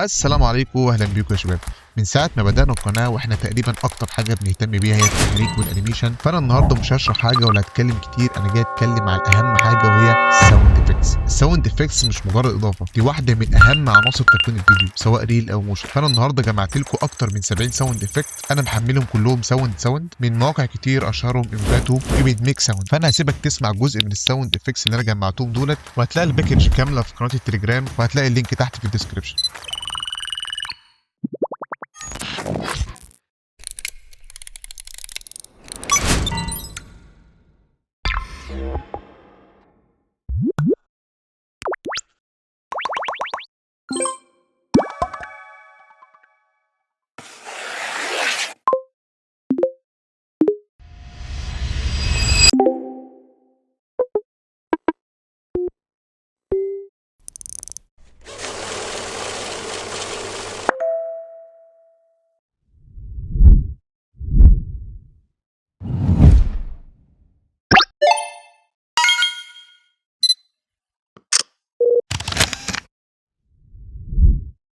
السلام عليكم واهلا بيكم يا شباب. من ساعه ما بدانا القناه واحنا تقريبا اكتر حاجه بنهتم بيها هي التحريك والانيميشن، فانا النهارده مش هشرح حاجه ولا هتكلم كتير، انا جاي اتكلم عن اهم حاجه وهي الساوند افكتس. الساوند افكتس مش مجرد اضافه، دي واحده من اهم عناصر تكوين الفيديو سواء ريل او موشن. فانا النهارده جمعت لكم اكتر من 70 ساوند افكت، انا محملهم كلهم ساوند من مواقع كتير اشهرهم انفاتو وجيميد ميك ساوند. فانا هسيبك تسمع جزء من الساوند افكتس اللي انا جمعتهم دولت، وهتلاقي الباكج كامله في قناه التليجرام، وهتلاقي اللينك تحت في الديسكربشن.